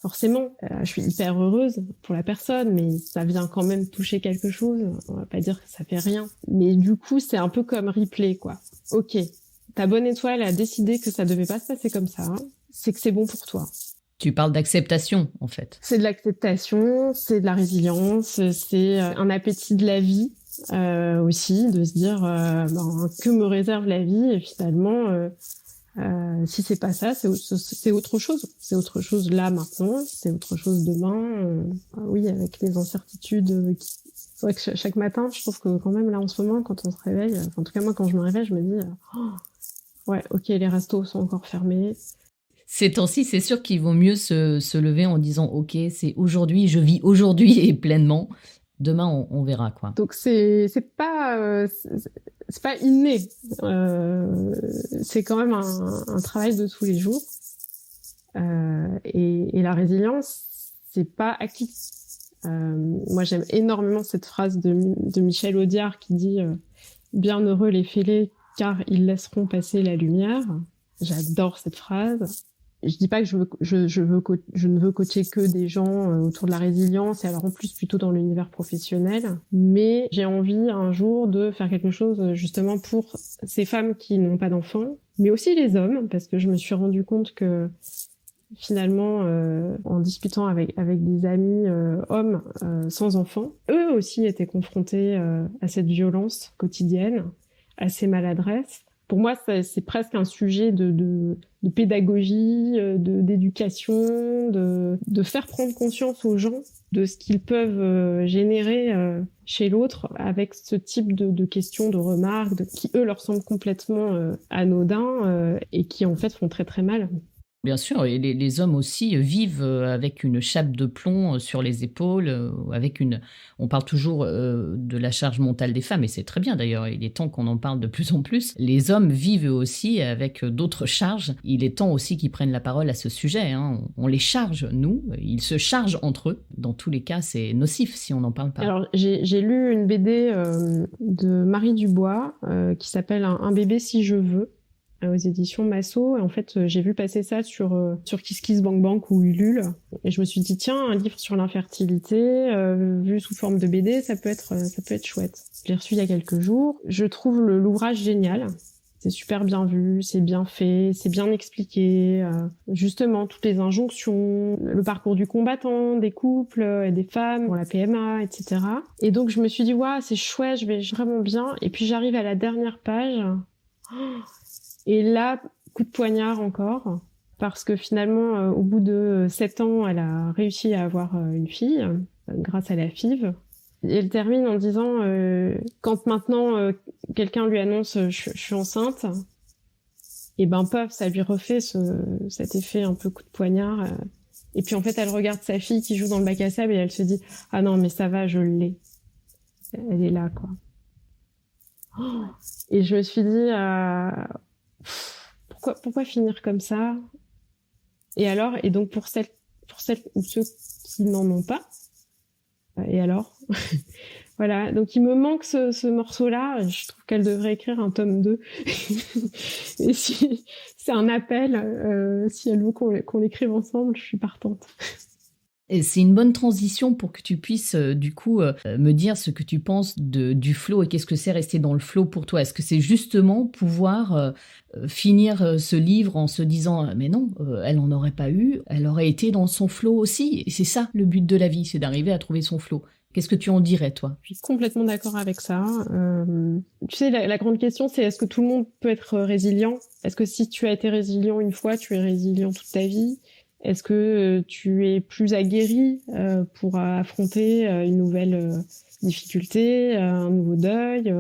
forcément, je suis hyper heureuse pour la personne, mais ça vient quand même toucher quelque chose. On va pas dire que ça fait rien. Mais du coup, c'est un peu comme Ripley, quoi. Ok, ta bonne étoile a décidé que ça devait pas se passer comme ça. Hein. C'est que c'est bon pour toi. Tu parles d'acceptation, en fait. C'est de l'acceptation, c'est de la résilience, c'est un appétit de la vie. Aussi de se dire que me réserve la vie, et finalement si c'est pas ça, c'est autre chose là maintenant, c'est autre chose demain. Oui, avec les incertitudes c'est vrai que chaque matin je trouve que quand même là en ce moment quand on se réveille, en tout cas moi quand je me réveille je me dis ouais, ok, les restos sont encore fermés. Ces temps-ci, c'est sûr qu'il vaut mieux se lever en disant ok, c'est aujourd'hui, je vis aujourd'hui et pleinement. Demain, on verra, quoi. Donc, c'est pas inné. C'est quand même un travail de tous les jours. Et la résilience, c'est pas acquis. Moi, j'aime énormément cette phrase de Michel Audiard qui dit « Bienheureux les fêlés, car ils laisseront passer la lumière ». J'adore cette phrase. Je dis pas que je ne veux coacher que des gens autour de la résilience, et alors en plus plutôt dans l'univers professionnel, mais j'ai envie un jour de faire quelque chose justement pour ces femmes qui n'ont pas d'enfants, mais aussi les hommes, parce que je me suis rendu compte que finalement, en discutant avec des amis hommes sans enfants, eux aussi étaient confrontés à cette violence quotidienne, à ces maladresses. Pour moi, c'est presque un sujet de pédagogie, d'éducation, de faire prendre conscience aux gens de ce qu'ils peuvent générer chez l'autre avec ce type de questions, de remarques, qui eux leur semblent complètement anodins et qui en fait font très très mal. Bien sûr, et les hommes aussi vivent avec une chape de plomb sur les épaules, on parle toujours de la charge mentale des femmes, et c'est très bien d'ailleurs, il est temps qu'on en parle de plus en plus. Les hommes vivent eux aussi avec d'autres charges. Il est temps aussi qu'ils prennent la parole à ce sujet, hein. On les charge, nous, ils se chargent entre eux. Dans tous les cas, c'est nocif si on n'en parle pas. Alors, j'ai lu une BD de Marie Dubois qui s'appelle Un bébé si je veux, aux éditions Massot. Et en fait, j'ai vu passer ça sur KissKissBankBank ou Ulule. Et je me suis dit, tiens, un livre sur l'infertilité, vu sous forme de BD, ça peut être chouette. Je l'ai reçu il y a quelques jours. Je trouve l'ouvrage génial. C'est super bien vu, c'est bien fait, c'est bien expliqué. Justement, toutes les injonctions, le parcours du combattant, des couples et des femmes pour la PMA, etc. Et donc, je me suis dit, waouh, c'est chouette, je vais vraiment bien. Et puis, j'arrive à la dernière page. Et là, coup de poignard encore, parce que finalement, au bout de 7 ans, elle a réussi à avoir une fille, grâce à la FIV. Et elle termine en disant, quand maintenant quelqu'un lui annonce je suis enceinte, et ben paf, ça lui refait cet effet un peu coup de poignard. Et puis en fait, elle regarde sa fille qui joue dans le bac à sable et elle se dit, ah non, mais ça va, je l'ai. Elle est là, quoi. Et je me suis dit, pourquoi finir comme ça? Et alors, et donc pour celles ou ceux qui n'en ont pas, et alors? Voilà, donc il me manque ce morceau-là. Je trouve qu'elle devrait écrire un tome 2. Et si c'est un appel, si elle veut qu'on l'écrive ensemble, je suis partante. Et c'est une bonne transition pour que tu puisses du coup me dire ce que tu penses du flow et qu'est-ce que c'est rester dans le flow pour toi. Est-ce que c'est justement pouvoir finir ce livre en se disant mais non, elle en aurait pas eu, elle aurait été dans son flow aussi. Et c'est ça le but de la vie, c'est d'arriver à trouver son flow. Qu'est-ce que tu en dirais, toi? Je suis complètement d'accord avec ça. Tu sais, la grande question, c'est est-ce que tout le monde peut être résilient? Est-ce que si tu as été résilient une fois, tu es résilient toute ta vie? Est-ce que tu es plus aguerri pour affronter une nouvelle difficulté, un nouveau deuil?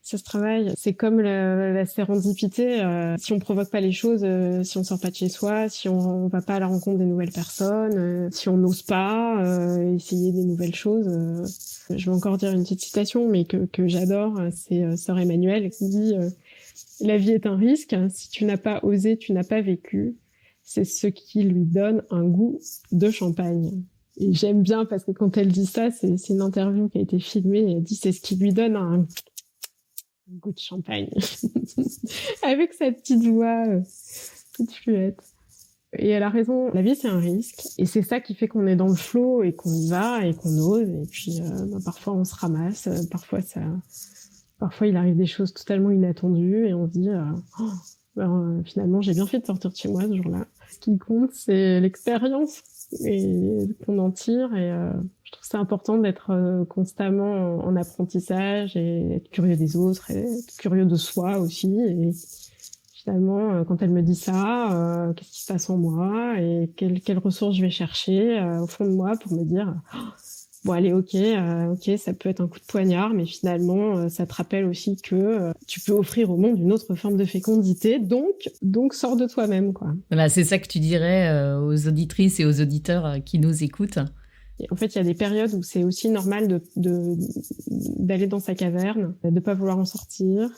Ça se travaille. C'est comme la sérendipité. Si on provoque pas les choses, si on sort pas de chez soi, si on va pas à la rencontre des nouvelles personnes, si on n'ose pas essayer des nouvelles choses. Je vais encore dire une petite citation, mais que j'adore. C'est Sœur Emmanuelle qui dit la vie est un risque. Si tu n'as pas osé, tu n'as pas vécu. C'est ce qui lui donne un goût de champagne. Et j'aime bien parce que quand elle dit ça, c'est une interview qui a été filmée. Et elle dit c'est ce qui lui donne un goût de champagne. Avec sa petite voix toute fluette. Et elle a raison, la vie c'est un risque. Et c'est ça qui fait qu'on est dans le flow et qu'on y va et qu'on ose. Et puis parfois on se ramasse, parfois il arrive des choses totalement inattendues et on se dit finalement j'ai bien fait de sortir de chez moi ce jour-là. Ce qui compte c'est l'expérience et qu'on en tire et je trouve c'est important d'être constamment en apprentissage et être curieux des autres et être curieux de soi aussi et finalement quand elle me dit ça qu'est-ce qui se passe en moi et quelles ressources je vais chercher au fond de moi pour me dire bon allez ok ça peut être un coup de poignard mais finalement ça te rappelle aussi que tu peux offrir au monde une autre forme de fécondité donc sors de toi-même quoi. Voilà, c'est ça que tu dirais aux auditrices et aux auditeurs qui nous écoutent. Et en fait il y a des périodes où c'est aussi normal d'aller dans sa caverne, de pas vouloir en sortir,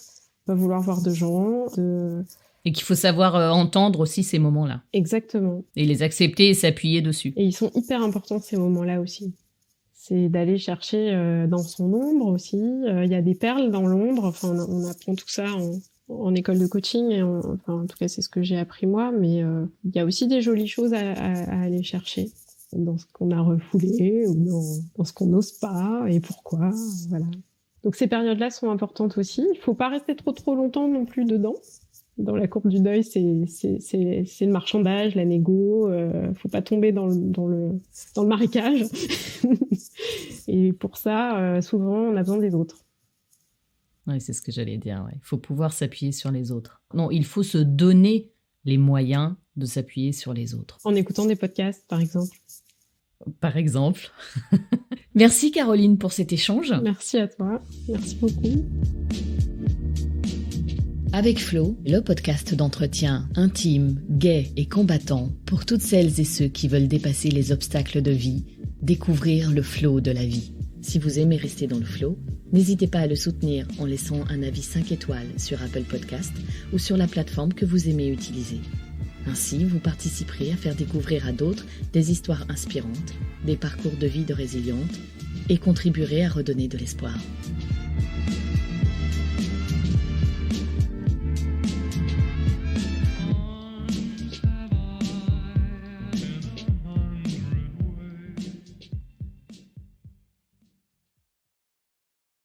pas vouloir voir de gens, et qu'il faut savoir entendre aussi ces moments-là. Exactement. Et les accepter et s'appuyer dessus. Et ils sont hyper importants ces moments-là aussi. C'est d'aller chercher dans son ombre aussi. Il y a des perles dans l'ombre. Enfin, on apprend tout ça en école de coaching. Et en tout cas, c'est ce que j'ai appris moi. Mais il y a aussi des jolies choses à aller chercher dans ce qu'on a refoulé ou dans ce qu'on n'ose pas et pourquoi. Voilà. Donc ces périodes-là sont importantes aussi. Il faut pas rester trop longtemps non plus dedans. Dans la courbe du deuil, c'est le marchandage, la négo. Faut pas tomber dans le marécage. Et pour ça, souvent, on a besoin des autres. Oui, c'est ce que j'allais dire. Il faut pouvoir s'appuyer sur les autres. Non, il faut se donner les moyens de s'appuyer sur les autres. En écoutant des podcasts, par exemple. Par exemple. Merci Caroline pour cet échange. Merci à toi. Merci beaucoup. Avec Flo, le podcast d'entretien intime, gai et combattant pour toutes celles et ceux qui veulent dépasser les obstacles de vie, découvrir le flow de la vie. Si vous aimez rester dans le flow, n'hésitez pas à le soutenir en laissant un avis 5 étoiles sur Apple Podcast ou sur la plateforme que vous aimez utiliser. Ainsi, vous participerez à faire découvrir à d'autres des histoires inspirantes, des parcours de vie de résilientes et contribuerez à redonner de l'espoir.